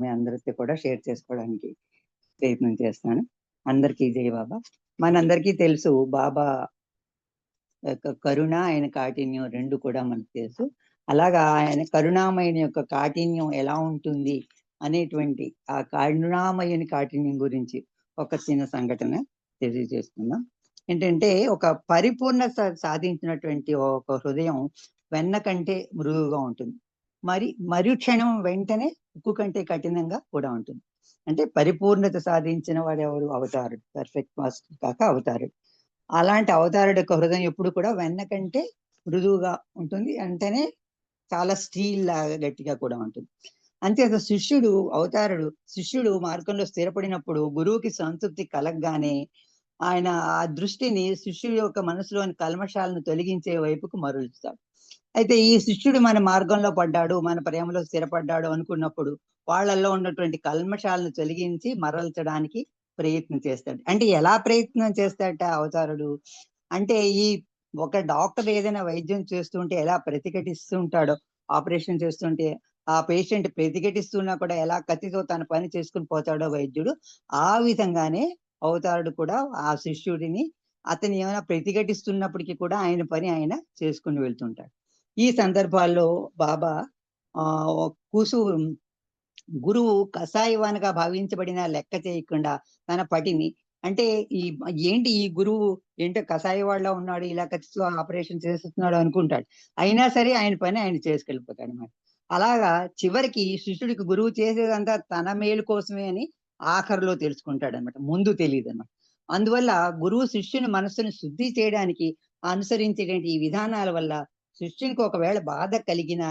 మీ అందరితో కూడా షేర్ చేసుకోవడానికి ప్రయత్నం చేస్తాను. అందరికీ జై బాబా. మనందరికీ తెలుసు బాబా యొక్క కరుణ, ఆయన కాఠిన్యం రెండు కూడా మనకు తెలుసు. అలాగా ఆయన కరుణామయుని యొక్క కాఠిన్యం ఎలా ఉంటుంది అనేటువంటి ఆ కరుణామయుని కాఠిన్యం గురించి ఒక చిన్న సంఘటన తెలియజేస్తున్నాం. ఏంటంటే ఒక పరిపూర్ణ సాధించినటువంటి ఒక హృదయం వెన్న కంటే మృదువుగా ఉంటుంది. మరుక్షణం వెంటనే ఉక్కు కంటే కఠినంగా కూడా ఉంటుంది. అంటే పరిపూర్ణత సాధించిన వాడు ఎవరు? అవతారుడు. పర్ఫెక్ట్ మాస్టర్ కాక అవతారుడు. అలాంటి అవతారుడు యొక్క హృదయం ఎప్పుడు కూడా వెన్న కంటే మృదువుగా ఉంటుంది. అంటేనే చాలా స్టీల్ లాగా గట్టిగా కూడా ఉంటుంది. అంతేత శిష్యుడు మార్గంలో స్థిరపడినప్పుడు గురువుకి సంతృప్తి కలగగానే ఆయన ఆ దృష్టిని శిష్యుడి యొక్క మనసులోని కల్మషాలను తొలగించే వైపుకు మరలుస్తాడు. అయితే ఈ శిష్యుడు మన మార్గంలో పడ్డాడు, మన ప్రేమలో స్థిరపడ్డాడు అనుకున్నప్పుడు వాళ్ళల్లో ఉన్నటువంటి కల్మషాలను తొలగించి మరల్చడానికి ప్రయత్నం చేస్తాడు. అంటే ఎలా ప్రయత్నం చేస్తాడట అవతారుడు అంటే, ఈ ఒక డాక్టర్ ఏదైనా వైద్యం చేస్తుంటే ఎలా ప్రతిఘటిస్తూ ఉంటాడో, ఆపరేషన్ చేస్తుంటే ఆ పేషెంట్ ప్రతిఘటిస్తున్నా కూడా ఎలా కత్తితో తన పని చేసుకుని పోతాడో వైద్యుడు, ఆ విధంగానే అవతారుడు కూడా ఆ శిష్యుడిని అతను ఏమైనా ప్రతిఘటిస్తున్నప్పటికీ కూడా ఆయన పని ఆయన చేసుకుని వెళ్తుంటాడు. ఈ సందర్భాల్లో బాబా కూసు గురువు కషాయవానిగా భావించబడిన లెక్క చేయకుండా తన పటిని అంటే ఏంటి ఈ గురువు ఏంటో కషాయ వాళ్ళ ఉన్నాడు, ఇలా కత్తితో ఆపరేషన్ చేస్తున్నాడు అనుకుంటాడు. అయినా సరే ఆయన పని ఆయన చేసుకెళ్ళిపోతాడు అన్నమాట. అలాగా చివరికి శిష్యుడికి గురువు చేసేదంతా తన మేలు కోసమే అని ఆఖరిలో తెలుసుకుంటాడు అనమాట, ముందు తెలియదు అనమాట. అందువల్ల గురువు శిష్యుని మనస్సును శుద్ధి చేయడానికి అనుసరించేటువంటి ఈ విధానాల వల్ల శిష్యునికి ఒకవేళ బాధ కలిగిన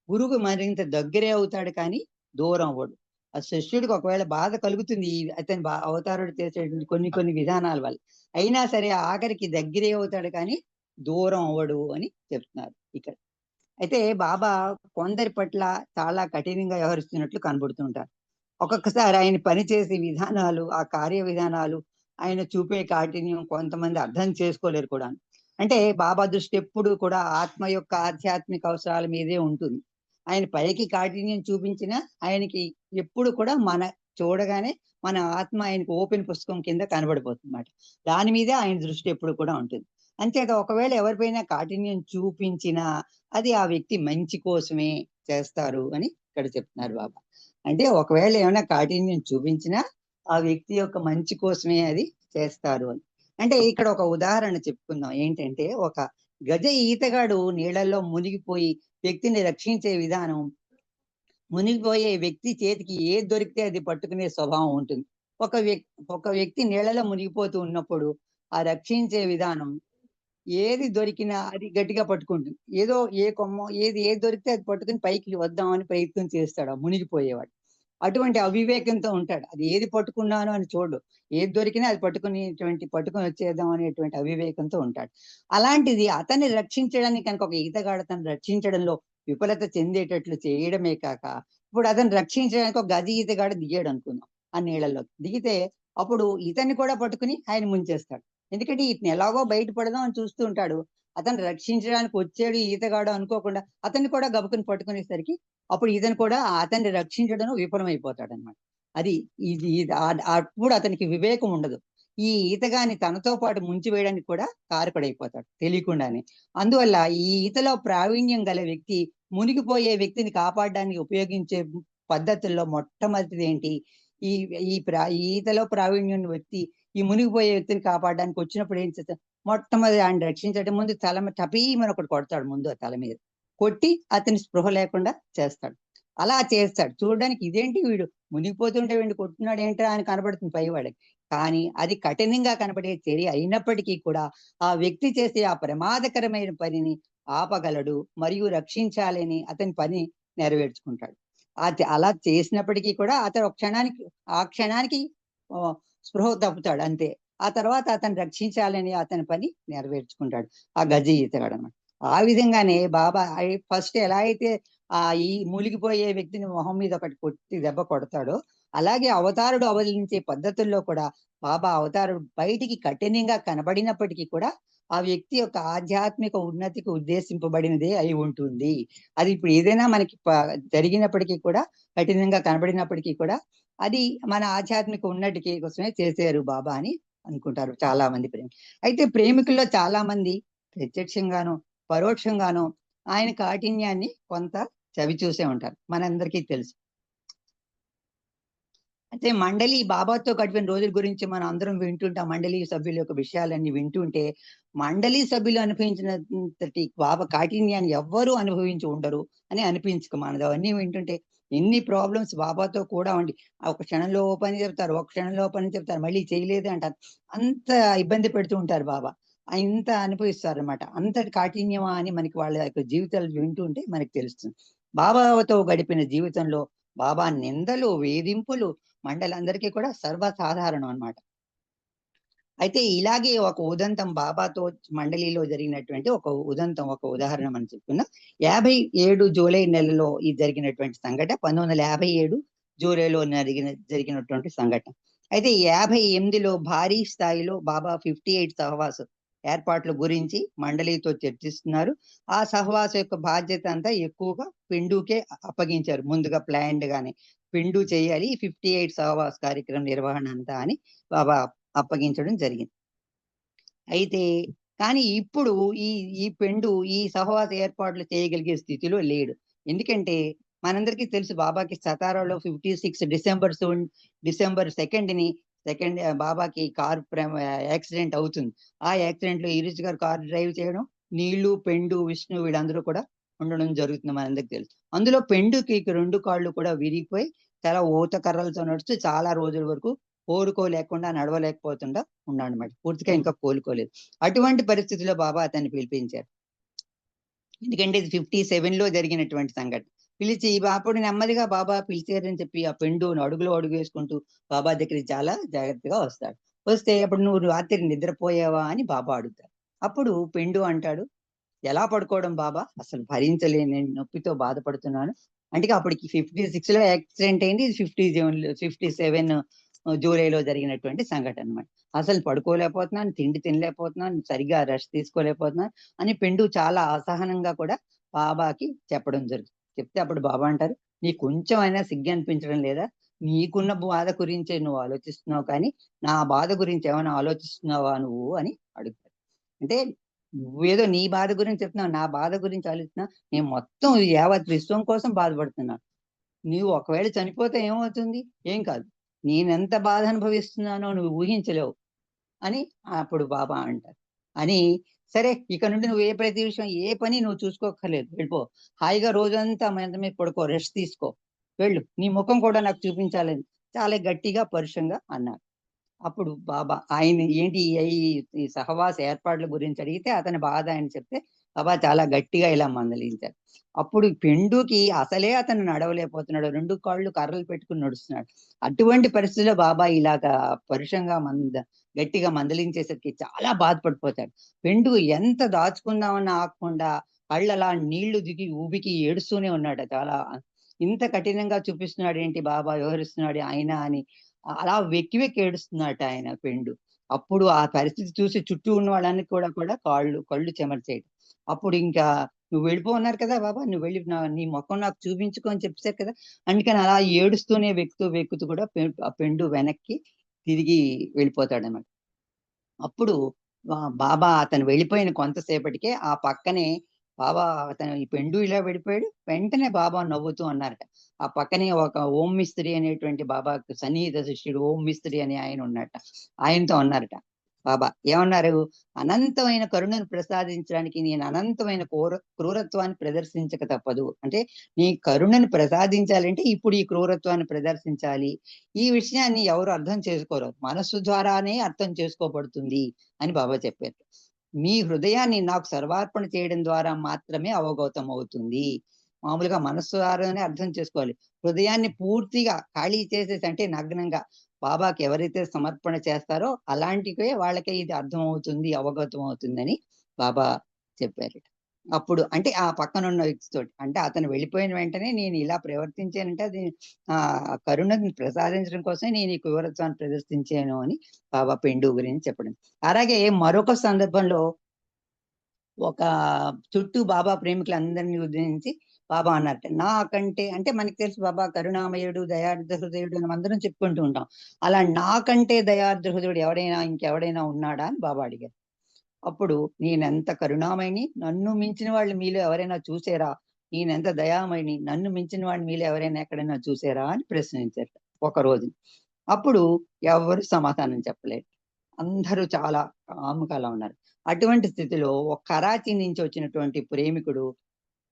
గురువు మరింత దగ్గరే అవుతాడు, కానీ దూరం అవ్వడు. ఆ శిష్యుడికి ఒకవేళ బాధ కలుగుతుంది అతని అవతారుడు చేసేటువంటి కొన్ని విధానాల వల్ల, అయినా సరే ఆఖరికి దగ్గరే అవుతాడు, కానీ దూరం అవ్వడు అని చెప్తున్నారు ఇక్కడ. అయితే బాబా కొందరి పట్ల చాలా కఠినంగా వ్యవహరిస్తున్నట్లు కనబడుతుంటారు. ఒక్కొక్కసారి ఆయన పనిచేసే విధానాలు, ఆ కార్య విధానాలు, ఆయన చూపే కాఠిన్యం కొంతమంది అర్థం చేసుకోలేరు కూడా. అంటే బాబా దృష్టి ఎప్పుడు కూడా ఆత్మ యొక్క ఆధ్యాత్మిక అవసరాల మీదే ఉంటుంది. ఆయన పైకి కాఠిన్యం చూపించినా ఆయనకి ఎప్పుడు కూడా చూడగానే మన ఆత్మ ఆయనకు ఓపెన్ పుస్తకం కింద కనబడిపోతుంది అన్నమాట. దాని మీదే ఆయన దృష్టి ఎప్పుడు కూడా ఉంటుంది. అంతేత ఒకవేళ ఎవరిపైనా కాఠిన్యం చూపించినా అది ఆ వ్యక్తి మంచి కోసమే చేస్తారు అని ఇక్కడ చెప్తున్నారు బాబా. అంటే ఒకవేళ ఏమైనా కాఠిన్యం చూపించినా ఆ వ్యక్తి యొక్క మంచి కోసమే అది చేస్తారు అని. అంటే ఇక్కడ ఒక ఉదాహరణ చెప్పుకుందాం. ఏంటంటే, ఒక గజ ఈతగాడు నీళ్ళల్లో మునిగిపోయి వ్యక్తిని రక్షించే విధానం, మునిగిపోయే వ్యక్తి చేతికి ఏది దొరికితే అది పట్టుకునే స్వభావం ఉంటుంది. ఒక వ్యక్తి నీళ్ళలో మునిగిపోతూ ఉన్నప్పుడు ఆ రక్షించే విధానం ఏది దొరికినా అది గట్టిగా పట్టుకుంటుంది. ఏదో ఏ కొమ్మ ఏది దొరికితే అది పట్టుకుని పైకి వద్దామని ప్రయత్నం చేస్తాడు ఆ మునిగిపోయేవాడు. అటువంటి అవివేకంతో ఉంటాడు. అది ఏది పట్టుకున్నాను అని చూడు, ఏది దొరికినా అది పట్టుకొని వచ్చేద్దాం అనేటువంటి అవివేకంతో ఉంటాడు. అలాంటిది అతన్ని రక్షించడానికి కనుక ఒక ఈతగాడు అతను రక్షించడంలో విఫలత చెందేటట్లు చేయడమే కాక, ఇప్పుడు అతను రక్షించడానికి ఒక గజ ఈతగాడు దిగాడు అనుకుందాం ఆ నీళ్ళలో. దిగితే అప్పుడు ఇతన్ని కూడా పట్టుకుని ఆయన ముంచేస్తాడు. ఎందుకంటే ఇతను ఎలాగో బయటపడదాం అని చూస్తూ ఉంటాడు. అతను రక్షించడానికి వచ్చాడు ఈతగాడు అనుకోకుండా అతన్ని కూడా గబుకుని పట్టుకునేసరికి అప్పుడు ఇతను కూడా అతన్ని రక్షించడం విఫలమైపోతాడు అనమాట. అది ఇది అప్పుడు అతనికి వివేకం ఉండదు. ఈ ఈతగాని తనతో పాటు ముంచి వేయడానికి కూడా కారకుడైపోతాడు తెలియకుండానే. అందువల్ల ఈ ఈతలో ప్రావీణ్యం గల వ్యక్తి మునిగిపోయే వ్యక్తిని కాపాడడానికి ఉపయోగించే పద్ధతుల్లో మొట్టమొదటిది ఏంటి? ఈ ఈతలో ప్రావీణ్యం వ్యక్తి ఈ మునిగిపోయే వ్యక్తిని కాపాడడానికి వచ్చినప్పుడు ఏం చేస్తాడు? మొట్టమొదటి ఆయన రక్షించడం ముందు టపీమని ఒకటి కొడతాడు ముందు తల మీద. కొట్టి అతని స్పృహ లేకుండా చేస్తాడు. అలా చేస్తాడు. చూడడానికి ఇదేంటి వీడు మునిగిపోతుంటే వీడిని కొట్టున్నాడు ఏంటో అని కనబడుతుంది పైవాడికి. కానీ అది కఠినంగా కనబడే చర్య అయినప్పటికీ కూడా ఆ వ్యక్తి చేసే ఆ ప్రమాదకరమైన పనిని ఆపగలడు మరియు రక్షించాలని అతని పని నెరవేర్చుకుంటాడు. అలా చేసినప్పటికీ కూడా అతను ఆ క్షణానికి స్పృహ తప్పుతాడు అంతే. ఆ తర్వాత అతను రక్షించాలని అతని పని నెరవేర్చుకుంటాడు ఆ గజ ఈతగాడు అన్నమాట. ఆ విధంగానే బాబా ఫస్ట్ ఎలా అయితే ఈ మూలిగిపోయే వ్యక్తిని మొహం మీద ఒకటి కొట్టి దెబ్బ కొడతాడో, అలాగే అవతారుడు అవలంబించే పద్ధతుల్లో కూడా బాబా అవతారుడు బయటికి కఠినంగా కనబడినప్పటికీ కూడా ఆ వ్యక్తి యొక్క ఆధ్యాత్మిక ఉన్నతికి ఉద్దేశింపబడినదే అయి ఉంటుంది. అది ఇప్పుడు ఏదైనా మనకి జరిగినప్పటికీ కూడా, కఠినంగా కనబడినప్పటికీ కూడా, అది మన ఆధ్యాత్మిక ఉన్నతికి కోసమే చేశారు బాబా అని అనుకుంటారు చాలా మంది అయితే ప్రేమికుల్లో చాలా మంది ప్రత్యక్షంగానో పరోక్షంగానో ఆయన కాఠిన్యాన్ని కొంత చవి చూసే ఉంటారు, మనందరికీ తెలుసు. అయితే మండలి బాబాతో గడిపిన రోజుల గురించి మనం అందరం వింటుంటాం. మండలి సభ్యుల యొక్క విషయాలన్నీ వింటుంటే, మండలి సభ్యులు అనుభవించినంతటి బాబా కాఠిన్యాన్ని ఎవ్వరూ అనుభవించి ఉండరు అని అనిపించుకు మనది. అవన్నీ వింటుంటే ఎన్ని ప్రాబ్లమ్స్ బాబాతో కూడా ఉండి, ఒక క్షణంలో ఓ పని చెప్తారు, ఒక క్షణంలో ఓ పని చెప్తారు, మళ్ళీ చేయలేదు అంటారు. అంత ఇబ్బంది పెడుతూ ఉంటారు బాబా. ఇంత అనుభవిస్తారు అనమాట. అంతటి కాఠిన్యమా అని మనకి వాళ్ళ యొక్క జీవితాలు వింటుంటే మనకి తెలుస్తుంది. బాబాతో గడిపిన జీవితంలో బాబా నిందలు, వేధింపులు మండలందరికీ కూడా సర్వసాధారణం అన్నమాట. అయితే ఇలాగే ఒక ఉదంతం బాబాతో మండలిలో జరిగినటువంటి ఒక ఉదంతం, ఒక ఉదాహరణ మనం చెప్పుకున్నాం. 57 జూలై నెలలో ఇది జరిగినటువంటి సంఘటన 1957 జూలైలో జరిగినటువంటి సంఘటన. అయితే 58లో భారీ స్థాయిలో బాబా 58 సహవాసం ఏర్పాట్ల గురించి మండలితో చర్చిస్తున్నారు. ఆ సహవాసం యొక్క బాధ్యత అంతా ఎక్కువగా పెండుకే అప్పగించారు. ముందుగా ప్లాన్డ్ గానే పెండు చేయాలి 58 సహవాస కార్యక్రమం నిర్వహణ అంతా అని బాబా అప్పగించడం జరిగింది. అయితే కానీ ఇప్పుడు ఈ ఈ పెండు ఈ సహవాస ఏర్పాట్లు చేయగలిగే స్థితిలో లేడు. ఎందుకంటే మనందరికీ తెలుసు బాబాకి సతారాలో 56 డిసెంబర్ 2ని బాబాకి కారు యాక్సిడెంట్ అవుతుంది. ఆ యాక్సిడెంట్ లో ఈరిష్ గారు కారు డ్రైవ్ చేయడం, నీళ్లు, పెండు, విష్ణు వీళ్ళందరూ కూడా ఉండడం జరుగుతుంది, మనందరికీ తెలుసు. అందులో పెండుకి 2 కాళ్ళు కూడా విరిగిపోయి చాలా ఊత కర్రలతో నడుస్తూ చాలా రోజుల వరకు కోలుకోలేకుండా నడవలేకపోతుండా ఉన్నాడనమాట. పూర్తిగా ఇంకా కోలుకోలేదు. అటువంటి పరిస్థితిలో బాబా అతన్ని పిలిపించారు. ఎందుకంటే ఇది 57లో జరిగినటువంటి సంఘటన. పిలిచి అప్పుడు నెమ్మదిగా బాబా పిలిచారని చెప్పి ఆ పెండును అడుగులో అడుగు వేసుకుంటూ బాబా దగ్గరికి చాలా జాగ్రత్తగా వస్తాడు. వస్తే అప్పుడు నువ్వు రాత్రి నిద్రపోయావా అని బాబా అడుగుతారు. అప్పుడు పెండు అంటాడు, ఎలా పడుకోవడం బాబా, అసలు భరించలేని నొప్పితో బాధపడుతున్నాను. అంటే అప్పటికి 56లో యాక్సిడెంట్ అయింది. ఇది 57 జూలైలో జరిగినటువంటి సంఘటన అనమాట. అసలు పడుకోలేకపోతున్నాను, తిండి తినలేకపోతున్నాను, సరిగా రెస్ట్ తీసుకోలేకపోతున్నాను అని పెండు చాలా అసహనంగా కూడా బాబాకి చెప్పడం జరుగుతుంది. చెప్తే అప్పుడు బాబా అంటారు, నీకు కొంచెం అయినా సిగ్గు అనిపించడం లేదా? నీకున్న బాధ గురించే నువ్వు ఆలోచిస్తున్నావు కానీ నా బాధ గురించి ఏమైనా ఆలోచిస్తున్నావా నువ్వు అని అడుగుతారు. అంటే నువ్వేదో నీ బాధ గురించి చెప్తున్నావు, నా బాధ గురించి ఆలోచిస్తున్నా. నేను మొత్తం యావత్ విశ్వం కోసం బాధపడుతున్నా. నీవు ఒకవేళ చనిపోతే ఏమవుతుంది? ఏం కాదు. నేనెంత బాధ అనుభవిస్తున్నానో నువ్వు ఊహించలేవు అని అప్పుడు బాబా అంటారు. అని సరే ఇక నుండి నువ్వు ప్రతి విషయం ఏ పని నువ్వు చూసుకోక్కర్లేదు. వెళ్ళిపో. హాయిగా రోజంతా మంచం మీద పడుకో, రెస్ట్ తీసుకో. వెళ్ళు. నీ ముఖం కూడా నాకు చూపించాలని చాలా గట్టిగా, పరుషంగా అన్నారు. అప్పుడు బాబా ఆయన ఏంటి ఈ సహవాస ఏర్పాట్ల గురించి అడిగితే అతని బాధ ఆయన చెప్తే బాబా చాలా గట్టిగా ఇలా మందలించారు. అప్పుడు పెండుకి అసలే అతను నడవలేకపోతున్నాడు. 2 కాళ్ళు కర్రలు పెట్టుకుని నడుస్తున్నాడు. అటువంటి పరిస్థితిలో బాబా ఇలాగా పరుషంగా గట్టిగా మందలించేసరికి చాలా బాధపడిపోతాడు. పెండు ఎంత దాచుకుందామన్నా ఆగకుండా కళ్ళలా నీళ్లు దిగి ఊబికి ఏడుస్తూనే ఉన్నాడు. చాలా ఇంత కఠినంగా చూపిస్తున్నాడు ఏంటి బాబా, వ్యవహరిస్తున్నాడు ఆయన అని అలా వెక్కి వెక్కి ఏడుస్తున్నాడట ఆయన పెండు. అప్పుడు ఆ పరిస్థితి చూసి చుట్టూ ఉన్న వాళ్ళని కూడా కళ్ళు చెమర్చేయడం. అప్పుడు ఇంకా నువ్వు వెళ్ళిపో అన్నారు కదా బాబా, నువ్వు వెళ్ళి నీ ముఖం నాకు చూపించుకో అని చెప్పేసారు కదా. అందుకని అలా ఏడుస్తూనే వెక్కుతూ కూడా ఆ పెండు వెనక్కి తిరిగి వెళ్ళిపోతాడన్నమాట. అప్పుడు బాబా అతను వెళ్ళిపోయిన కొంతసేపటికే ఆ పక్కనే బాబా అతను ఈ పెండు ఇలా వెళ్ళిపోయాడు. వెంటనే బాబా నవ్వుతూ అన్నారట. ఆ పక్కనే ఒక ఓం మిస్త్రి అనేటువంటి బాబాకు సన్నిహిత శిష్యుడు ఓం మిస్త్రి అని ఆయన ఉన్నట్ట. ఆయనతో అన్నారట బాబా. ఏమన్నారు? అనంతమైన కరుణను ప్రసాదించడానికి నేను అనంతమైన క్రూరత్వాన్ని ప్రదర్శించక తప్పదు. అంటే నీ కరుణను ప్రసాదించాలంటే ఇప్పుడు ఈ క్రూరత్వాన్ని ప్రదర్శించాలి. ఈ విషయాన్ని ఎవరు అర్థం చేసుకోరు. మనస్సు ద్వారానే అర్థం చేసుకోబడుతుంది అని బాబా చెప్పారు. మీ హృదయాన్ని నాకు సర్వార్పణ చేయడం ద్వారా మాత్రమే అవగతం అవుతుంది. మామూలుగా మనస్సు ద్వారానే అర్థం చేసుకోవాలి. హృదయాన్ని పూర్తిగా ఖాళీ చేసేసి అంటే నగ్నంగా బాబాకి ఎవరైతే సమర్పణ చేస్తారో అలాంటివే వాళ్ళకే ఇది అర్థం అవుతుంది, అవగతం అవుతుందని బాబా చెప్పారు. అప్పుడు అంటే ఆ పక్కనున్న వ్యక్తితోటి అంటే అతను వెళ్ళిపోయిన వెంటనే నేను ఇలా ప్రవర్తించానంటే అది కరుణను ప్రసాదించడం కోసమే నేను ఈ క్రూరత్వాన్ని ప్రదర్శించాను అని బాబా పెండు గురించి చెప్పడం. అలాగే మరొక సందర్భంలో ఒక చుట్టూ బాబా ప్రేమికులందరినీ ఉద్దేశించి బాబా అన్నారట, నాకంటే అంటే మనకి తెలుసు బాబా కరుణామయుడు, దయార్ద్ర హృదయుడు అని అందరం చెప్పుకుంటూ ఉంటాం. అలా నాకంటే దయార్ద్ర హృదయుడు ఇంకెవడైనా ఉన్నాడా అని బాబా అడిగారు. అప్పుడు నేనెంత కరుణామయిని, నన్ను మించిన వాళ్ళు మీలో ఎవరైనా చూసారా? నేనెంత దయామయిని, నన్ను మించిన వాడిని మీలో ఎవరైనా ఎక్కడైనా చూసారా అని ప్రశ్నించారట ఒకరోజు. అప్పుడు ఎవరు సమాధానం చెప్పలేదు. అందరూ చాలా కాముకలా ఉన్నారు. అటువంటి స్థితిలో ఒక కరాచీ నుంచి వచ్చినటువంటి ప్రేమికుడు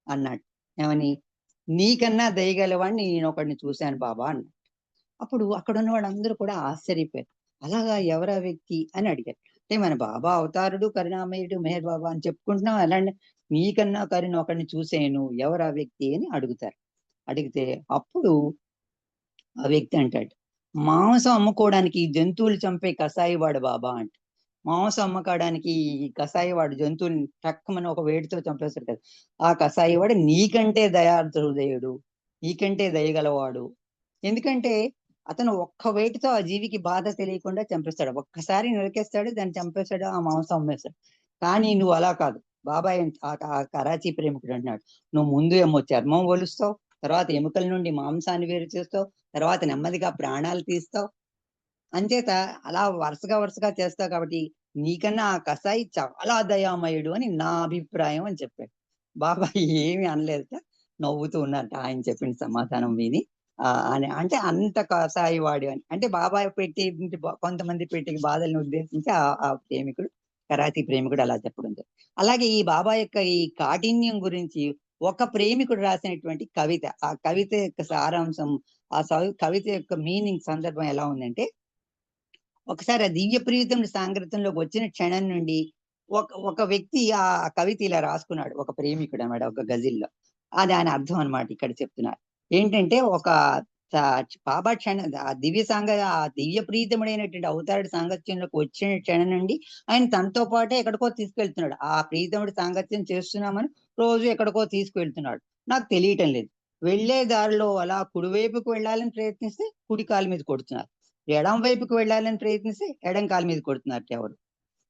అన్నాడు. ఏమని? నీకన్నా దయగలవాడిని నేనొకడిని చూశాను బాబా అన్నాడు. అప్పుడు అక్కడున్న వాళ్ళందరూ కూడా ఆశ్చర్యపోయారు. అలాగా ఎవరా వ్యక్తి అని అడిగారు. అంటే మన బాబా అవతారుడు, కరుణామయుడు, మెహర్ బాబా అని చెప్పుకుంటున్నాం. అలాంటి నీకన్నా కరుణ ఒకడిని చూసాను, ఎవరా వ్యక్తి అని అడుగుతారు. అడిగితే అప్పుడు ఆ వ్యక్తి అంటాడు, మాంసం అమ్ముకోవడానికి జంతువులు చంపే కసాయి వాడు బాబా అంట. మాంసం అమ్మకాడానికి ఈ కసాయి వాడు జంతువుని టక్కుమని ఒక వేడితో చంపేస్తాడు కదా, ఆ కసాయి వాడు నీకంటే దయార్ద్ర హృదయుడు, నీకంటే దయగలవాడు. ఎందుకంటే అతను ఒక్క వేటితో ఆ జీవికి బాధ తెలియకుండా చంపేస్తాడు. ఒక్కసారి నరికేస్తాడు, దాన్ని చంపేస్తాడు, ఆ మాంసం అమ్మేస్తాడు. కానీ నువ్వు అలా కాదు. బాబాయ్ ఆ కరాచీ ప్రేమికుడు అంటున్నాడు, నువ్వు ముందు ఏమో చర్మం ఒలుస్తావు, తర్వాత ఎముకల నుండి మాంసాన్ని వేరు చేస్తావు, తర్వాత నెమ్మదిగా ప్రాణాలు తీస్తావు. అంచేత అలా వరుసగా చేస్తావు కాబట్టి నీకన్నా ఆ కసాయి చాలా దయామయుడు అని నా అభిప్రాయం అని చెప్పాడు. బాబాయ్ ఏమి అనలేదట, నవ్వుతూ ఉన్నారట ఆయన చెప్పిన సమాధానం విని. అని అంటే అంత కసాయి వాడు అని. అంటే బాబాయ్ పెట్టి కొంతమంది పెట్టి బాధలను ఉద్దేశించి ఆ ప్రేమికుడు, కరాచీ ప్రేమికుడు అలా చెప్పడం జరిగింది. అలాగే ఈ బాబా యొక్క ఈ కాఠిన్యం గురించి ఒక ప్రేమికుడు రాసినటువంటి కవిత, ఆ కవిత యొక్క సారాంశం, ఆ కవిత యొక్క మీనింగ్ సందర్భం ఎలా ఉందంటే, ఒకసారి ఆ దివ్య ప్రీతముడి సాంగత్యంలోకి వచ్చిన క్షణం నుండి ఒక వ్యక్తి ఆ కవిత ఇలా రాసుకున్నాడు. ఒక ప్రేమికుడు అన్నమాట, ఒక గజిల్లో. అది ఆయన అర్థం అన్నమాట ఇక్కడ చెప్తున్నారు. ఏంటంటే ఒక బాబా ఆ దివ్య ప్రీతముడైనటువంటి అవతారుడి సాంగత్యంలోకి వచ్చిన క్షణం నుండి ఆయన తనతో పాటే ఎక్కడికో తీసుకెళ్తున్నాడు. ఆ ప్రీతముడి సాంగత్యం చేస్తున్నామని రోజు ఎక్కడికో తీసుకువెళ్తున్నాడు. నాకు తెలియటం లేదు. వెళ్ళే దారిలో అలా కుడివైపుకు వెళ్ళాలని ప్రయత్నిస్తే కుడి కాలు మీద కొడుతున్నారు, ఎడం వైపుకి వెళ్ళాలని ప్రయత్నిస్తే ఎడం కాలు మీద కొడుతున్నారు ఎవరు.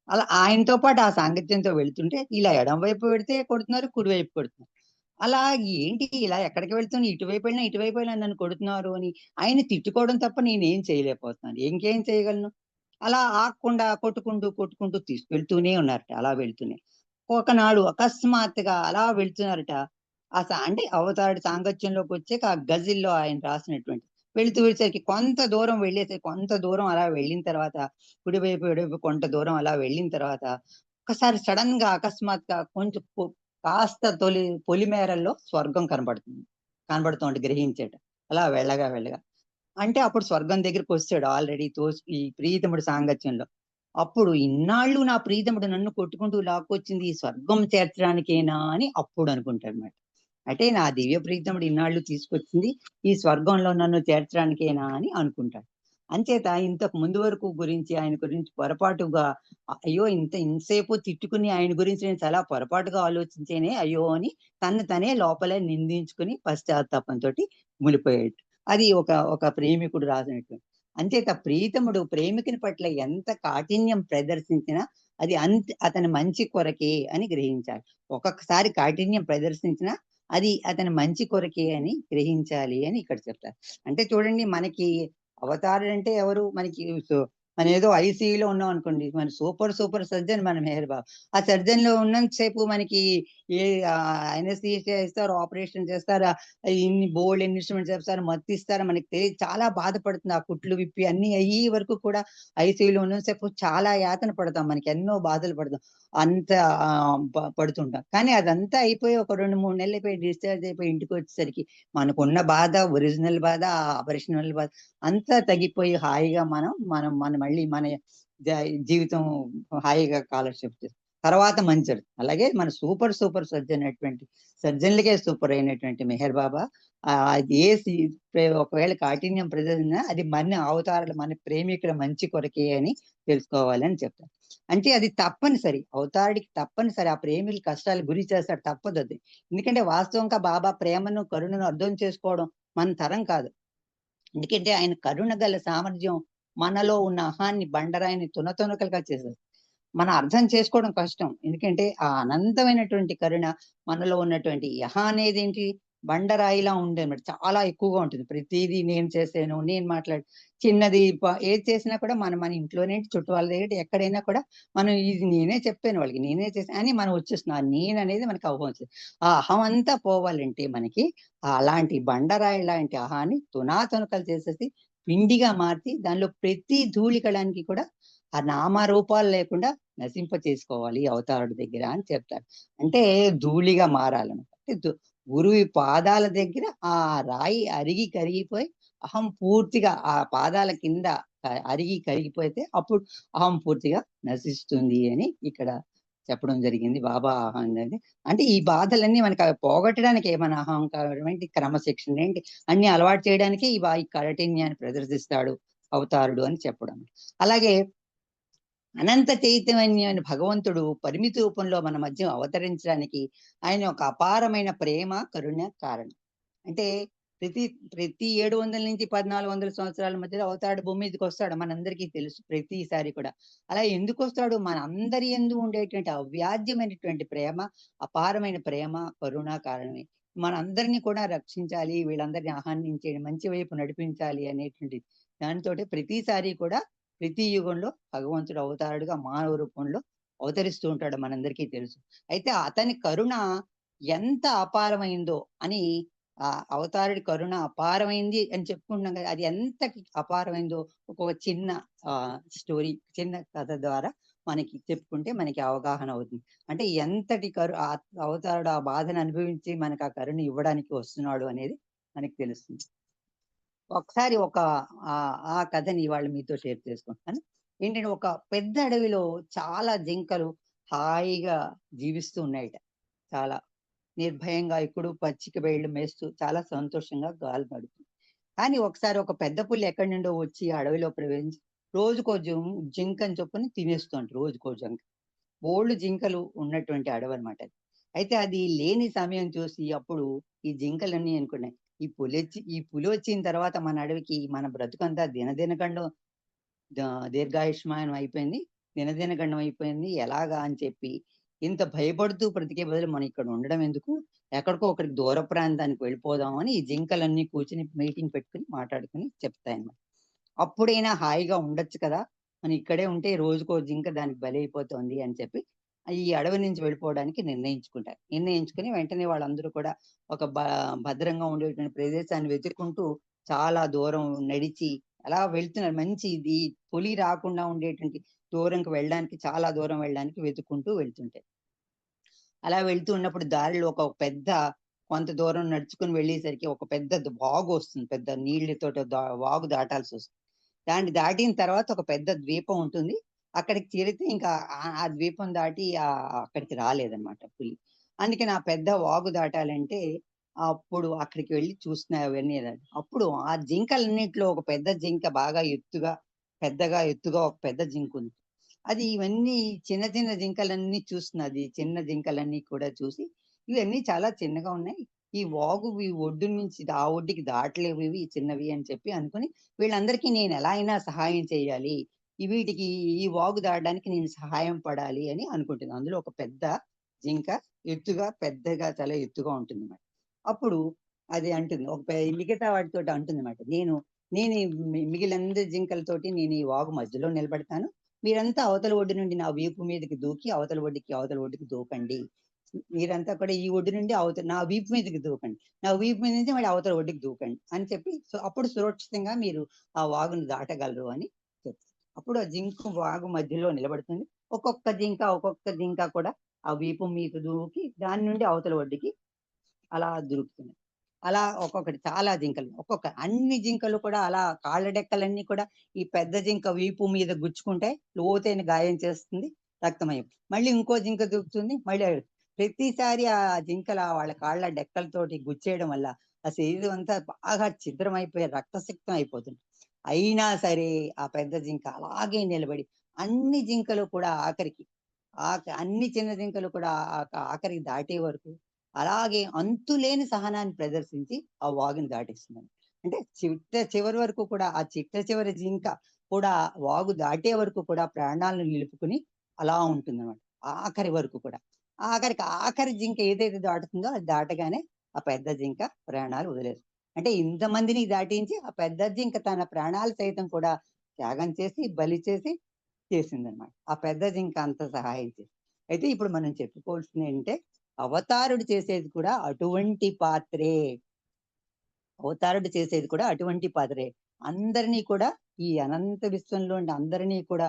అలా ఆయనతో పాటు ఆ సాంగత్యంతో వెళ్తుంటే ఇలా ఎడం వైపు పెడితే కొడుతున్నారు, కుడివైపు కొడుతున్నారు. అలా ఏంటి ఇలా ఎక్కడికి వెళ్తున్నా, ఇటువైపు వెళ్ళినా నన్ను కొడుతున్నారు అని ఆయన తిట్టుకోవడం తప్ప నేనేం చేయలేకపోతున్నాను. ఇంకేం చేయగలను? అలా ఆగకుండా కొట్టుకుంటూ తీసుకెళ్తూనే ఉన్నారట. అలా వెళ్తూనే ఒకనాడు అకస్మాత్తుగా అలా వెళ్తున్నారట. అంటే అవతారుడి సాంగత్యంలోకి వచ్చాక ఆ గజిల్లో ఆయన రాసినటువంటి వెళ్ళేసరికి కొంత దూరం అలా వెళ్ళిన తర్వాత ఎడవైపు కొంత దూరం అలా వెళ్ళిన తర్వాత ఒకసారి సడన్ గా అకస్మాత్తుగా కొంచెం కాస్త పొలిమేరల్లో స్వర్గం కనబడుతోంది గ్రహించేట. అలా వెళ్ళగా అంటే అప్పుడు స్వర్గం దగ్గరికి వచ్చాడు ఆల్రెడీ ఈ ప్రీతముడి సాంగత్యంలో. అప్పుడు ఇన్నాళ్ళు నా ప్రీతముడు నన్ను కొట్టుకుంటూ లాక్కొచ్చింది ఈ స్వర్గం చేర్చడానికేనా అని అప్పుడు అనుకుంటాడు మాట. అంటే నా దివ్య ప్రీతముడు ఇన్నాళ్ళు తీసుకొచ్చింది ఈ స్వర్గంలో నన్ను చేర్చడానికేనా అని అనుకుంటాడు. అంచేత ఇంతకు ముందు వరకు ఆయన గురించి పొరపాటుగా అయ్యో ఇంతసేపు తిట్టుకుని ఆయన గురించి నేను చాలా పొరపాటుగా ఆలోచించేనే అయ్యో అని తనే లోపలే నిందించుకుని పశ్చాత్తాపంతో మునిపోయాడు. అది ఒక ప్రేమికుడు రాసినటువంటి. అంచేత ప్రీతముడు ప్రేమికుని పట్ల ఎంత కాఠిన్యం ప్రదర్శించినా అది అతని మంచి కొరకే అని గ్రహించాలి. ఒక్కొక్కసారి కాఠిన్యం ప్రదర్శించినా అది అతని మంచి కొరకే అని గ్రహించాలి అని ఇక్కడ చెప్తారు. అంటే చూడండి, మనకి అవతారుడు అంటే ఎవరు? మనం ఏదో ఐసీయూలో ఉన్నాం అనుకోండి, మన సూపర్ సర్జన్ మన మెహర్ బాబు. ఆ సర్జన్ లో ఉన్నంత సేపు మనకి ఏ అనస్థీషియా ఇస్తారు, ఆపరేషన్ చేస్తారు, ఇన్ని బోల్డ్ ఇన్స్ట్రుమెంట్స్ చేస్తారు, మత్తిస్తారు, మనకి తెలియదు. చాలా బాధపడుతుంది. ఆ కుట్లు విప్పి అన్ని అయ్యి వరకు కూడా ఐసీయూలో ఉన్నంతసేపు చాలా యాతన పడతాం, మనకి ఎన్నో బాధలు పడతాం, అంత పడుతుంటాం. కానీ అదంతా అయిపోయి ఒక 2-3 నెలలు అయిపోయి డిశ్చార్జ్ అయిపోయి ఇంటికి వచ్చేసరికి మనకున్న బాధ, ఒరిజినల్ బాధ, ఆపరేషనల్ బాధ అంతా తగ్గిపోయి హాయిగా మనం మళ్ళీ మన జీవితం హాయిగా కాలక్షేపం చేస్తాం. తర్వాత మంచోడు. అలాగే మన సూపర్ సర్జన్ అయినటువంటి సర్జన్లకే సూపర్ అయినటువంటి మెహర్ బాబా ఒకవేళ కాఠిన్యం ప్రదర్శన అది మన ప్రేమికుల మంచి కొరకే అని తెలుసుకోవాలని చెప్తారు. అంటే అది తప్పనిసరి, అవతారుడికి తప్పనిసరి. ఆ ప్రేమికుల కష్టాలు గురి చేస్తాడు, తప్పదు అది. ఎందుకంటే వాస్తవంగా బాబా ప్రేమను, కరుణను అర్థం చేసుకోవడం మన తరం కాదు. ఎందుకంటే ఆయన కరుణ గల సామర్థ్యం మనలో ఉన్న అహాన్ని, బండరాయిని తునతునకలుగా చేసేది. మనం అర్థం చేసుకోవడం కష్టం. ఎందుకంటే ఆ అనంతమైనటువంటి కరుణ మనలో ఉన్నటువంటి యహ అనేదేంటి బండరాయిలా ఉండేనమాట. చాలా ఎక్కువగా ఉంటుంది. ప్రతీదీ నేను చేశాను, నేను చిన్నది ఏది చేసినా కూడా మనం మన ఇంట్లోనేంటి, చుట్టూ వాళ్ళ దగ్గర ఎక్కడైనా కూడా మనం ఇది నేనే చెప్పాను వాళ్ళకి, నేనే చేశాను అని మనం వచ్చేస్తున్నాం. ఆ నేననేది మనకు అహం వచ్చేది. ఆ అహం అంతా పోవాలంటే మనకి అలాంటి బండరాయి లాంటి అహాన్ని తునాతునకలు చేసేసి పిండిగా మార్చి దానిలో ప్రతి ధూళికణానికి కూడా ఆ నామరూపాలు లేకుండా నశింప చేసుకోవాలి అవతారుడి దగ్గర అని చెప్తారు. అంటే ధూళిగా మారాలన్నమాట. అంటే గురువి పాదాల దగ్గర ఆ రాయి అరిగి కరిగిపోయి అహం పూర్తిగా ఆ పాదాల కింద అరిగి కరిగిపోతే అప్పుడు అహం పూర్తిగా నశిస్తుంది అని ఇక్కడ చెప్పడం జరిగింది బాబా అహం అనేది. అంటే ఈ బాధలన్నీ మనకి అవి పోగొట్టడానికి మన అహంకారం ఏంటి, క్రమశిక్షణ ఏంటి, అన్ని అలవాటు చేయడానికి ఈ కాఠిన్యాన్ని ప్రదర్శిస్తాడు అవతారుడు అని చెప్పడం. అలాగే అనంత చైతన్యమైన భగవంతుడు పరిమిత రూపంలో మన మధ్య అవతరించడానికి ఆయన ఒక అపారమైన ప్రేమ, కరుణ కారణం. అంటే ప్రతి ప్రతి 700 నుంచి 1400 సంవత్సరాల మధ్యలో అవతారుడు భూమి మీదకి వస్తాడు. మనందరికీ తెలుసు ప్రతిసారి కూడా. అలా ఎందుకొస్తాడు? మనందరి యందు ఉండేటువంటి అవ్యాజ్యమైనటువంటి ప్రేమ, అపారమైన ప్రేమ, కరుణ కారణమే. మనందరిని కూడా రక్షించాలి, వీళ్ళందరిని ఆహ్వానించి మంచి వైపు నడిపించాలి అనేటువంటి దానితోటి ప్రతిసారి కూడా ప్రతి యుగంలో భగవంతుడు అవతారుడుగా మానవ రూపంలో అవతరిస్తూ ఉంటాడు మనందరికీ తెలుసు. అయితే అతని కరుణ ఎంత అపారమైందో అని అవతారుడి కరుణ అపారమైంది అని చెప్పుకుంటున్నాం కదా! అది ఎంతటి అపారమైందో ఒక చిన్న స్టోరీ, చిన్న కథ ద్వారా మనకి చెప్పుకుంటే మనకి అవగాహన అవుతుంది. అంటే ఎంతటి అవతారుడు ఆ బాధను అనుభవించి మనకు ఆ కరుణ ఇవ్వడానికి వస్తున్నాడు అనేది మనకి తెలుస్తుంది. ఒకసారి ఆ కథని ఇవాళ మీతో షేర్ చేసుకుంటున్నాను. ఏంటంటే ఒక పెద్ద అడవిలో చాలా జింకలు హాయిగా జీవిస్తూ ఉన్నాయట. చాలా నిర్భయంగా ఎప్పుడు పచ్చిక బయళ్ళు మేస్తూ చాలా సంతోషంగా గాలి నడుతుంది. కానీ ఒకసారి ఒక పెద్ద పులి ఎక్కడి నుండో వచ్చి ఆ అడవిలో ప్రవేశించి రోజుకో జింకని చొప్పున తినేస్తుంది. రోజుకో జింక. బోల్డు జింకలు ఉన్నటువంటి అడవనమాట అది. అయితే అది లేని సమయం చూసి అప్పుడు ఈ జింకలన్నీ అనుకున్నాయి. ఈ పులి వచ్చిన తర్వాత మన అడవికి మన బ్రతుకంతా దినదినగండం దీర్ఘాయుష్మానం అయిపోయింది. దినదినగండం అయిపోయింది. ఎలాగా అని చెప్పి ఇంత భయపడుతూ బ్రతికే బదులు మనం ఇక్కడ ఉండడం ఎందుకు? ఎక్కడికో ఒకడికి దూర ప్రాంతానికి వెళ్ళిపోదాం అని ఈ జింకలన్నీ కూర్చొని మీటింగ్ పెట్టుకొని మాట్లాడుకొని చెప్తాయన్నమాట. అప్పుడైనా హాయిగా ఉండొచ్చు కదా! మనం ఇక్కడే ఉంటే రోజుకో జింక దానికి బలైపోతోంది అని చెప్పి ఈ అడవి నుంచి వెళ్ళిపోవడానికి నిర్ణయించుకుంటారు. నిర్ణయించుకొని వెంటనే వాళ్ళందరూ కూడా ఒక భద్రంగా ఉండేటువంటి ప్రదేశాన్ని వెతుక్కుంటూ చాలా దూరం నడిచి అలా వెళ్తున్నారు. ఇది పులి రాకుండా ఉండేటువంటి దూరంకి వెళ్ళడానికి చాలా దూరం వెళ్ళడానికి వెతుక్కుంటూ వెళ్తుంటాయి. అలా వెళ్తూ ఉన్నప్పుడు దారిలో ఒక పెద్ద కొంత దూరం నడుచుకొని వెళ్ళేసరికి ఒక పెద్ద వాగు వస్తుంది. పెద్ద నీళ్ళతోటి వాగు దాటాల్సొస్తుంది. దాన్ని దాటిన తర్వాత ఒక పెద్ద ద్వీపం ఉంటుంది. అక్కడికి చేరితే ఇంకా ఆ ద్వీపం దాటి అక్కడికి రాలేదన్నమాట పులి. అందుకని ఆ పెద్ద వాగు దాటాలంటే అప్పుడు అక్కడికి వెళ్లి చూస్తున్నాయి అవన్నీ. అప్పుడు ఆ జింకలన్నిట్లో ఒక పెద్ద జింక బాగా ఎత్తుగా ఒక పెద్ద జింకుంది. అది ఇవన్నీ చిన్న చిన్న జింకలన్నీ చూస్తున్నది. చిన్న జింకలన్నీ కూడా చూసి ఇవన్నీ చాలా చిన్నగా ఉన్నాయి. ఈ ఒడ్డు నుంచి ఆ ఒడ్డుకి దాటలేవు ఇవి చిన్నవి అని చెప్పి అనుకుని వీళ్ళందరికీ నేను ఎలా అయినా సహాయం చేయాలి. వీటికి ఈ వాగు దాటడానికి నేను సహాయం పడాలి అని అనుకుంటుంది. అందులో ఒక పెద్ద జింక పెద్దగా చాలా ఎత్తుగా ఉంటుందన్నమాట. అప్పుడు అది అంటుంది. మిగతా వాటితోటి అంటుందన్నమాట. నేను నేను ఈ మిగిలినందరి జింకలతోటి నేను ఈ వాగు మధ్యలో నిలబడతాను. మీరంతా అవతల ఒడ్డు నుండి నా వీపు మీదకి దూకి అవతల ఒడ్డుకి దూకండి. మీరంతా కూడా ఈ ఒడ్డు నుండి నా వీపు మీదకి దూకండి. నా వీపు మీద నుంచి మళ్ళీ అవతల ఒడ్డుకి దూకండి అని చెప్పి అప్పుడు సురక్షితంగా మీరు ఆ వాగుని దాటగలరు అని చెప్తారు. అప్పుడు ఆ జింక వాగు మధ్యలో నిలబడుతుంది. ఒక్కొక్క జింక కూడా ఆ వీపు మీద దూకి దాని నుండి అవతల ఒడ్డుకి అలా దూకుతుంది. అలా ఒక్కొక్కటి చాలా జింకలు. అన్ని జింకలు కూడా అలా కాళ్ళ డెక్కలన్నీ కూడా ఈ పెద్ద జింక వీపు మీద గుచ్చుకుంటే లోతైన గాయం చేస్తుంది. మళ్ళీ ఇంకో జింక దూకుతుంది. ప్రతిసారి ఆ జింకల వాళ్ళ కాళ్ళ డెక్కలతోటి గుచ్చేయడం వల్ల ఆ శరీరం అంతా బాగా ఛిద్రమైపోయి రక్తసిక్తం అయిపోతుంది. అయినా సరే ఆ పెద్ద జింక అలాగే నిలబడి అన్ని జింకలు కూడా అన్ని చిన్న జింకలు కూడా ఆఖరికి దాటే వరకు అలాగే అంతులేని సహనాన్ని ప్రదర్శించి ఆ వాగుని దాటేస్తుందండి. అంటే చివరి వరకు కూడా ఆ చిట్ట చివరి జింక కూడా వాగు దాటే వరకు కూడా ప్రాణాలను నిలుపుకొని అలా ఉంటుందన్నమాట. ఆఖరి వరకు కూడా. ఆఖరి జింక ఏదైతే దాటుతుందో అది దాటగానే ఆ పెద్ద జింక ప్రాణాలు వదిలేస్తుంది. అంటే ఇంతమందిని దాటించి ఆ పెద్ద జింక తన ప్రాణాలు సైతం కూడా త్యాగం చేసి, బలి చేసి చేసిందనమాట. ఆ పెద్ద జింక అంత సహాయం చేసింది. అయితే ఇప్పుడు మనం చెప్పుకోవాల్సింది ఏంటంటే, అవతారుడు చేసేది కూడా అటువంటి పాత్రే. అవతారుడు చేసేది కూడా అటువంటి పాత్రే. అందరినీ కూడా ఈ అనంత విశ్వంలోని అందరినీ కూడా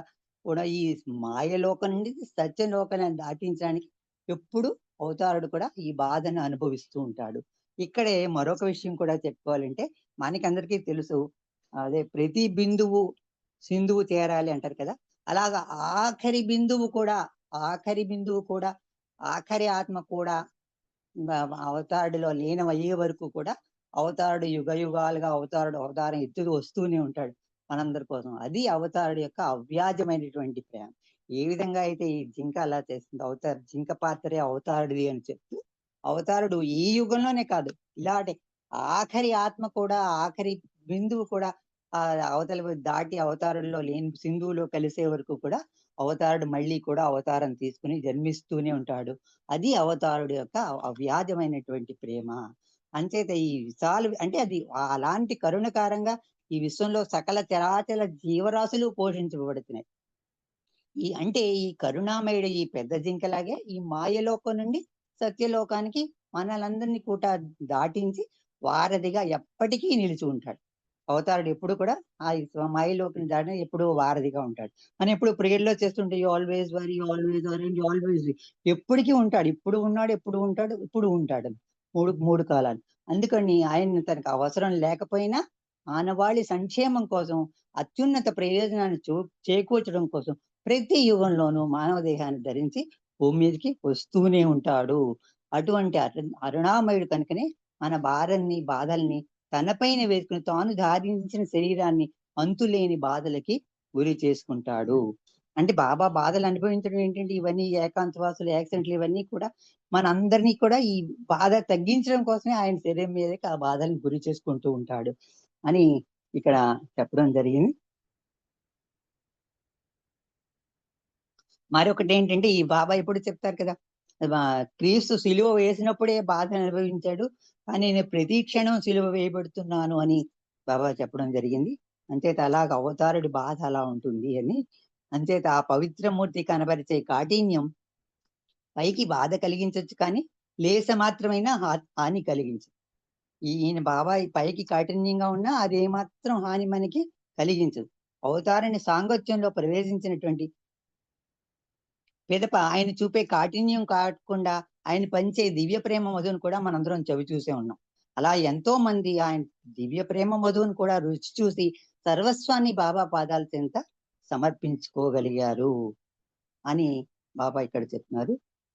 ఈ మాయలోకం నుండి సత్యలోకాన్ని దాటించడానికి ఎప్పుడు అవతారుడు కూడా ఈ బాధను అనుభవిస్తూ ఉంటాడు. ఇక్కడే మరొక విషయం కూడా చెప్పుకోవాలంటే, మనకందరికీ తెలుసు, అదే ప్రతి బిందువు సింధువు చేరాలి అంటారు కదా! అలాగా ఆఖరి బిందువు కూడా, ఆఖరి బిందువు కూడా, ఆఖరి ఆత్మ కూడా అవతారుడిలో లీనమయ్యే వరకు కూడా అవతారుడు యుగాలుగా అవతారం ఎత్తుకు వస్తూనే ఉంటాడు మనందరి కోసం. అది అవతారుడు యొక్క అవ్యాజమైనటువంటి ప్రేమ. ఏ విధంగా అయితే ఈ జింక అలా చేస్తుంది, జింక పాత్రే అవతారుడిది అని చెప్తూ, అవతారుడు ఈ యుగంలోనే కాదు, ఇలాంటి ఆఖరి ఆత్మ కూడా, ఆఖరి బిందువు కూడా ఆ అవతల దాటి అవతారంలో లేని సింధువులో కలిసే వరకు కూడా అవతారుడు మళ్ళీ కూడా అవతారం తీసుకుని జన్మిస్తూనే ఉంటాడు. అది అవతారుడు యొక్క అవ్యాజమైనటువంటి ప్రేమ. అంచేత ఈ అంటే అది అలాంటి కరుణకారంగా ఈ విశ్వంలో సకల చరాచర జీవరాశులు పోషించబడుతున్నాయి. ఈ కరుణామయుడు ఈ పెద్ద జింకలాగే ఈ మాయలోకం నుండి సత్యలోకానికి మనలందరినీ కూడా దాటించి వారధిగా ఎప్పటికీ నిలిచి ఉంటాడు. అవతారుడు ఎప్పుడు కూడా ఆ మాయలోకం దాటి ఎప్పుడు వారధిగా ఉంటాడు. మనం ఎప్పుడు ప్రేయర్లో చేస్తుంటే always worry, always worry, always ఎప్పటికీ ఉంటాడు. ఇప్పుడు ఉన్నాడు, ఎప్పుడు ఉంటాడు, ఇప్పుడు ఉంటాడు. మూడు మూడు కాలాలు. అందుకని ఆయన తనకు అవసరం లేకపోయినా మానవాళి సంక్షేమం కోసం, అత్యున్నత ప్రయోజనాన్ని చేకూర్చడం కోసం ప్రతి యుగంలోనూ మానవ దేహాన్ని ధరించి భూమి మీదకి వస్తూనే ఉంటాడు. అటువంటి అరుణామయుడు కనుకనే మన బాధల్ని తనపైన వేసుకుని తాను ధారించిన శరీరాన్ని అంతులేని బాధలకి గురి చేసుకుంటాడు. అంటే బాబా బాధలు అనుభవించడం ఏంటంటే, ఇవన్నీ ఏకాంతవాసులు, యాక్సిడెంట్లు ఇవన్నీ కూడా మనందరినీ కూడా ఈ బాధ తగ్గించడం కోసమే ఆయన శరీరం మీదకి ఆ బాధల్ని గురి చేసుకుంటూ ఉంటాడు అని ఇక్కడ చెప్పడం జరిగింది. మరొకటి ఏంటంటే, ఈ బాబా ఎప్పుడు చెప్తారు కదా, క్రీస్తు సిలువ వేసినప్పుడే బాధ అనుభవించాడు, కానీ నేను ప్రతి క్షణం సిలువ వేయబడుతున్నాను అని బాబా చెప్పడం జరిగింది. అంచేత అలాగ అవతారుడి బాధ అలా ఉంటుంది అని. అంచేత ఆ పవిత్రమూర్తి కనబరిచే కాఠిన్యం పైకి బాధ కలిగించవచ్చు, కానీ లేస మాత్రమైనా హాని కలిగించదు. ఈయన బాబాయ్ పైకి కాఠిన్యంగా ఉన్నా అదేమాత్రం హాని మనకి కలిగించదు. అవతారాన్ని సాంగత్యంలో ప్రవేశించినటువంటి పిదప ఆయన చూపే కాఠిన్యం కాకుండా ఆయన పంచే దివ్య ప్రేమ మధువును కూడా మనందరం చవి చూసే ఉన్నాం. అలా ఎంతో మంది ఆయన దివ్య ప్రేమ మధువును కూడా రుచి చూసి సర్వస్వాన్ని బాబా పాదాల చెంత సమర్పించుకోగలిగారు అని బాబా ఇక్కడ చెప్తున్నారు.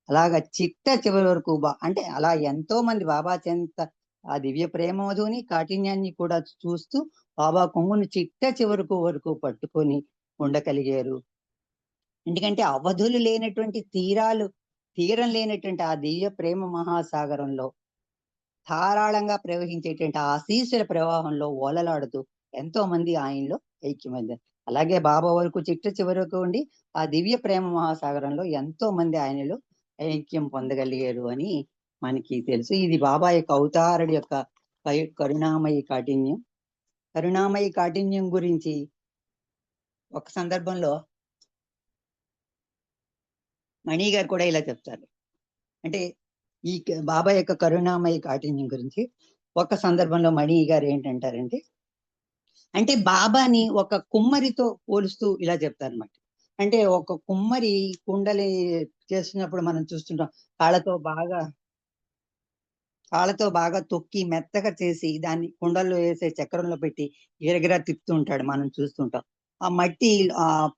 అలాగా చిట్ట చివరి వరకు అంటే అలా ఎంతో మంది బాబా చెంత ఆ దివ్య ప్రేమ మధువుని కాఠిన్యాన్ని కూడా చూస్తూ బాబా కొంగుని చిట్ట చివరకు వరకు పట్టుకొని ఉండగలిగారు. ఎందుకంటే అవధులు లేనటువంటి తీరం లేనటువంటి ఆ దివ్య ప్రేమ మహాసాగరంలో ధారాళంగా ప్రవహించేటువంటి ఆ ఆశీస్సుల ప్రవాహంలో ఓలలాడుతూ ఎంతో మంది ఆయనలో ఐక్యమైంది. అలాగే బాబా వరకు చిట్ట చివరకు ఉండి ఆ దివ్య ప్రేమ మహాసాగరంలో ఎంతో మంది ఆయనలో ఐక్యం పొందగలిగారు అని మనకి తెలుసు. ఇది బాబా యొక్క అవతారుడి యొక్క కరుణామయి కాఠిన్యం. కరుణామయి కాఠిన్యం గురించి ఒక సందర్భంలో మణి గారు కూడా ఇలా చెప్తారు. అంటే ఈ బాబా యొక్క కరుణామయ కాఠిన్యం గురించి ఒక సందర్భంలో మణి గారు ఏంటంటారంటే, అంటే బాబాని ఒక కుమ్మరితో పోలుస్తూ ఇలా చెప్తారన్నమాట. అంటే ఒక కుమ్మరి కుండలి చేస్తున్నప్పుడు మనం చూస్తుంటాం, కాళ్ళతో బాగా తొక్కి మెత్తగా చేసి దాన్ని కుండల్లో వేసే చక్రంలో పెట్టి గిరగిరా తిప్పుతూ ఉంటాడు, మనం చూస్తుంటాం. ఆ మట్టి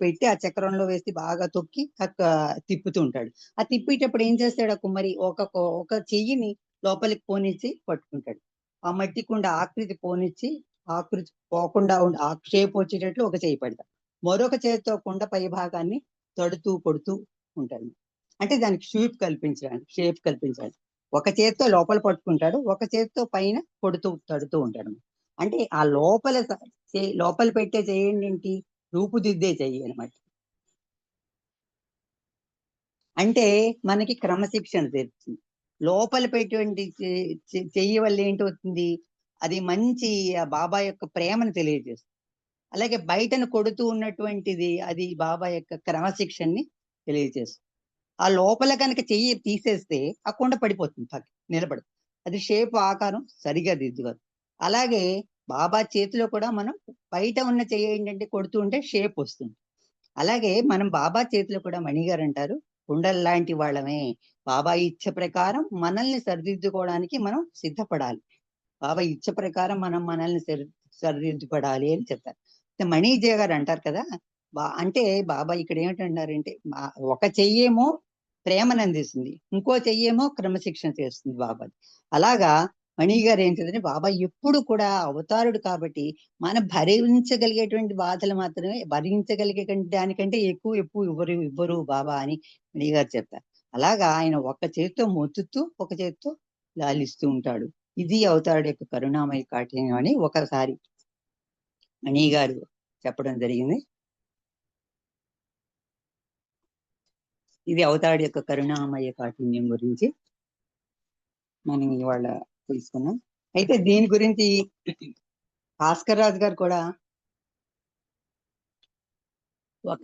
పెట్టి ఆ చక్రంలో వేసి బాగా తొక్కి తిప్పుతూ ఉంటాడు. ఆ తిప్పేటప్పుడు ఏం చేస్తాడు ఆ కుమ్మరి, ఒక చెయ్యిని లోపలికి పోనిచ్చి పట్టుకుంటాడు. ఆ మట్టి కుండ ఆకృతి పోనిచ్చి, ఆకృతి పోకుండా ఆ షేప్ వచ్చేటట్లు ఒక చెయ్యి పెడతాడు. మరొక చేతితో కుండ పై భాగాన్ని తడుతూ కొడుతూ ఉంటాడు. అంటే దానికి షేప్ కల్పించడానికి ఒక చేత్తో లోపల పట్టుకుంటాడు, ఒక చేత్తో పైన తడుతూ ఉంటాడు. అంటే ఆ లోపల పెట్టే చేయండి ఏంటి, రూపుదిద్దే చెయ్యి అనమాట. అంటే మనకి క్రమశిక్షణ తెలుస్తుంది. లోపల పెట్టేటువంటి చెయ్యి వల్ల ఏంటవుతుంది, అది మంచి ఆ బాబా యొక్క ప్రేమను తెలియజేస్తుంది. అలాగే బయటను కొడుతూ ఉన్నటువంటిది అది బాబా యొక్క క్రమశిక్షణని తెలియజేస్తుంది. ఆ లోపల కనుక చెయ్యి తీసేస్తే ఆ కుండ పడిపోతుంది, నిలబడదు. అది షేప్ ఆకారం సరిగా దిద్దుకోదు. అలాగే బాబా చేతిలో కూడా మనం బయట ఉన్న చెయ్యి ఏంటంటే కొడుతూ ఉంటే షేప్ వస్తుంది. అలాగే మనం బాబా చేతిలో కూడా మణిగారు అంటారు, కుండల లాంటి వాళ్ళమే. బాబా ఇచ్చ ప్రకారం మనల్ని సరిదిద్దుకోవడానికి మనం సిద్ధపడాలి. బాబా ఇచ్చ ప్రకారం మనం మనల్ని సరిదిద్దుపడాలి అని చెప్తారు. మణిజయ గారు అంటారు కదా, అంటే బాబా ఇక్కడ ఏమిటంటారంటే, ఒక చెయ్యేమో ప్రేమను అందిస్తుంది, ఇంకో చెయ్యేమో క్రమశిక్షణ చేస్తుంది బాబా. అలాగా మణి గారు ఏంటంటే, బాబా ఎప్పుడు కూడా అవతారుడు కాబట్టి మనం భరించగలిగేటువంటి బాధలు మాత్రమే, భరించగలిగే దానికంటే ఎక్కువ ఇవ్వరు బాబా అని మణి గారు చెప్తారు. అలాగా ఆయన ఒక చేతితో మొత్తుతూ ఒక చేతితో లాలిస్తూ ఉంటాడు. ఇది అవతారుడు యొక్క కరుణామయ కాఠిన్యం అని ఒకసారి మణి గారు చెప్పడం జరిగింది. ఇది అవతారుడు యొక్క కరుణామయ కాఠిన్యం గురించి మనం ఇవాళ తెలుసుకున్నాం. అయితే దీని గురించి భాస్కర్ రాజు గారు కూడా ఒక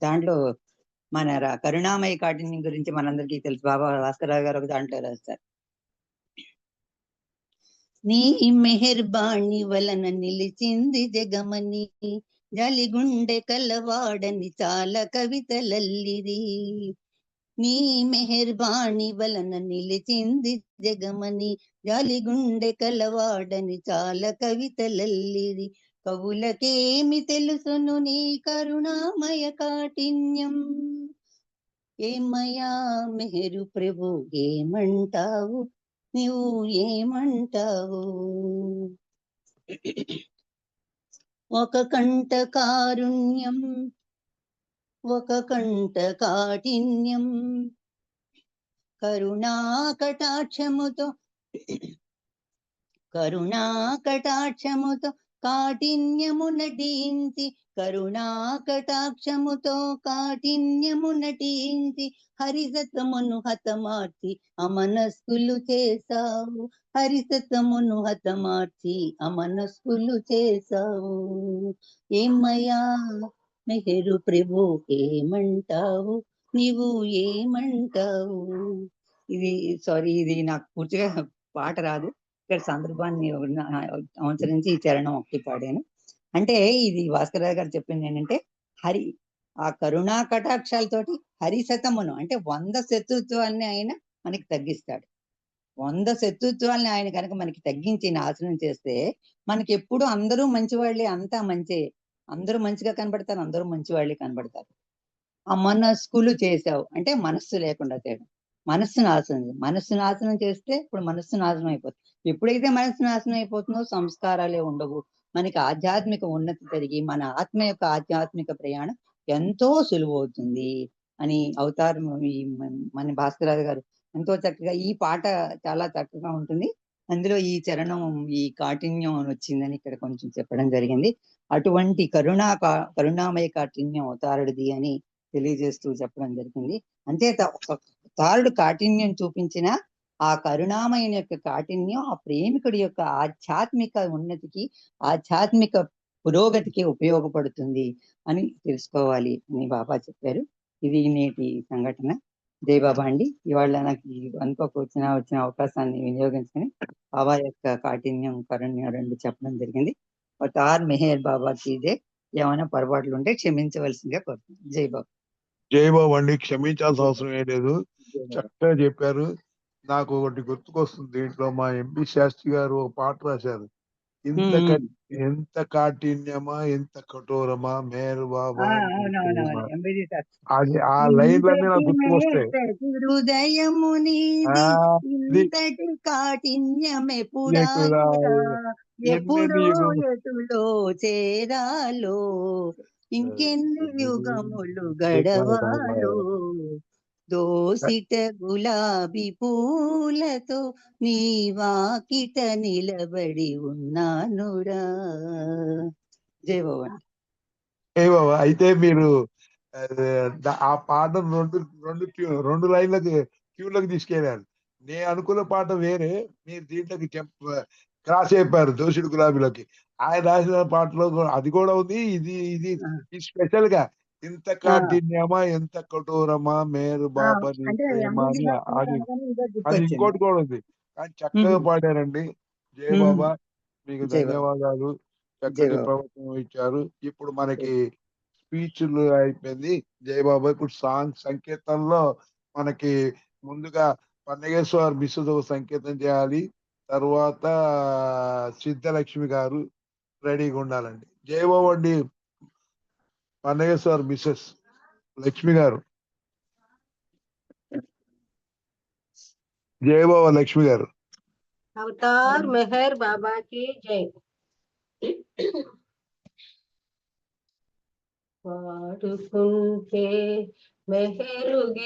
దాంట్లో మన కరుణామయ కాఠిన్యం గురించి మనందరికీ తెలుసు. బాబా భాస్కర్ రాజు గారు ఒక దాంట్లో రాస్తారు, నీ మెహర్బాణి వలన నిలిచింది జగమని, జలిగుండె కలవాడని చాలా కవితలల్లిరి. నీ మెహర్బాణి వలన నిలిచింది జగమని, జాలిగుండె కలవాడని చాలా కవితలల్లిరి. కవులకేమి తెలుసును నీ కరుణామయ కాఠిన్యం, ఏమయ్యా మెహరు ప్రభు ఏమంటావు, నువ్వు ఏమంటావు. ఒక కంట కారుణ్యం, ఒక కంట కాఠిన్యం, కరుణా కటాక్షముతో కాఠిన్యము నటించి, కరుణా కటాక్షముతో కాఠిన్యము నటించి, హరిసతమును హతమార్చి అమనస్కులు చేసావు, హరిసతమును హతమార్చి అమనస్కులు చేసావు. ఏమయ్యా మెహరు ప్రభు ఏమంటావు, నీవు ఏమంటావు. ఇది నాకు పూర్తిగా పాట రాదు, ఇక్కడ సందర్భాన్ని అనుసరించి ఈ చరణం ఒకటి పాడాను. అంటే ఇది భాస్కరరావు గారు చెప్పింది ఏంటంటే, ఆ కరుణా కటాక్షాలతోటి హరిశతమును అంటే 100 శత్రుత్వాలని ఆయన మనకి తగ్గిస్తాడు. 100 శత్రుత్వాలని ఆయన కనుక మనకి తగ్గించి నాశనం చేస్తే, మనకి ఎప్పుడు అందరూ మంచివాళ్ళే, అంతా మంచి, అందరూ మంచిగా కనబడతారు, అందరూ మంచివాళ్ళే కనబడతారు. ఆ మనస్కులు చేసావు అంటే మనస్సు లేకుండా చేయడం, మనస్సు నాశనం చేస్తే ఇప్పుడు మనస్సు నాశనం అయిపోతుంది. ఎప్పుడైతే మనస్సు నాశనం అయిపోతుందో సంస్కారాలే ఉండవు, మనకి ఆధ్యాత్మిక ఉన్నతి జరిగి మన ఆత్మ యొక్క ఆధ్యాత్మిక ప్రయాణం ఎంతో సులువవుతుంది అని అవతారం మన భాస్కరరావు గారు ఎంతో చక్కగా, ఈ పాట చాలా చక్కగా ఉంటుంది, అందులో ఈ చరణం ఈ కాఠిన్యం వచ్చిందని ఇక్కడ కొంచెం చెప్పడం జరిగింది. అటువంటి కరుణామయ కాఠిన్యం అవతారుడిది అని తెలియజేస్తూ చెప్పడం జరిగింది. అంచేత తారుడు కాఠిన్యం చూపించిన ఆ కరుణామయం యొక్క కాఠిన్యం ఆ ప్రేమికుడి యొక్క ఆధ్యాత్మిక ఉన్నతికి, ఆధ్యాత్మిక పురోగతికి ఉపయోగపడుతుంది అని తెలుసుకోవాలి అని బాబా చెప్పారు. ఇది నేటి సంఘటన. జై బాబా అండి. ఇవాళ నాకు వచ్చిన అవకాశాన్ని వినియోగించుకొని బాబా యొక్క కాఠిన్యం కరుణ్యం రెండు చెప్పడం జరిగింది. తార్ మెహర్ బాబా కీజే. ఏమైనా పొరపాట్లు ఉంటే క్షమించవలసిందిగా కోరుతున్నాను. జై బాబా. జై బాబు అండి. క్షమించాల్సిన అవసరం ఏం లేదు, చక్కగా చెప్పారు. నాకు ఒకటి గుర్తుకొస్తుంది, దీంట్లో మా ఎంపీ శాస్త్రి గారు ఒక పాట రాశారు, ఎంత కాఠిన్యమా ఎంత కఠోరమా మేరు బాబా, అది ఆ లైన్లన్నీ నాకు గుర్తుకొస్తాయి. హృదయము కాఠిన్యమే ఎప్పుడో ఎటులో చేరాలో, ఇంకెన్ని యుగములు గడవాలో, దోసిట గులాబీ పూలతో నీ వాకిట నిలబడి ఉన్నానురా. జై బాబా. అయితే మీరు అదే ఆ పాట రెండు లైన్లకి ట్యూన్లకు తీసుకెళ్ళారు. నేను అనుకున్న పాట వేరే, మీరు దీంట్లోకి క్రాస్ అయిపోయారు దోషుడు గులాబీలోకి. ఆయన రాసిన పాటలో అది కూడా ఉంది, ఇది ఇది ఆ, ఈ స్పెషల్ గా ఇంత ఆ, కాఠిన్యమా ఎంత కఠోరమా మేరు ఆ, బాబా నీ అంటే ఆ ప్రేమ మూవీ అని మీరు అది అనగానే ఇదో అది గుర్తొచ్చింది. ఇంకోటి కూడా ఉంది. కానీ చక్కగా ఉహు, పాడారండి. జయ ఉహు. బాబా, మీకు జై బాబా, ధన్యవాదాలు. జై చక్కటి బాబా. ప్రవచనం ఇచ్చారు. ఇప్పుడు జై. మనకి స్పీచ్లు అయిపోయింది. జయ బాబా ఇప్పుడు సాంగ్ సంకీర్తనలో మనకి ముందుగా పన్నగేశ్వర్ మిస్సుతో సంకీర్తన చేయాలి. తర్వాత సిద్ధలక్ష్మి గారు రెడీగా ఉండాలండి. జయ బాబా అండి. పన్నగేశ్వర్ మిస్సెస్ లక్ష్మి గారు, జయ బాబా లక్ష్మి గారు. అవతార్ మెహర్ బాబా की जय। పాడుకుంటే మెహరు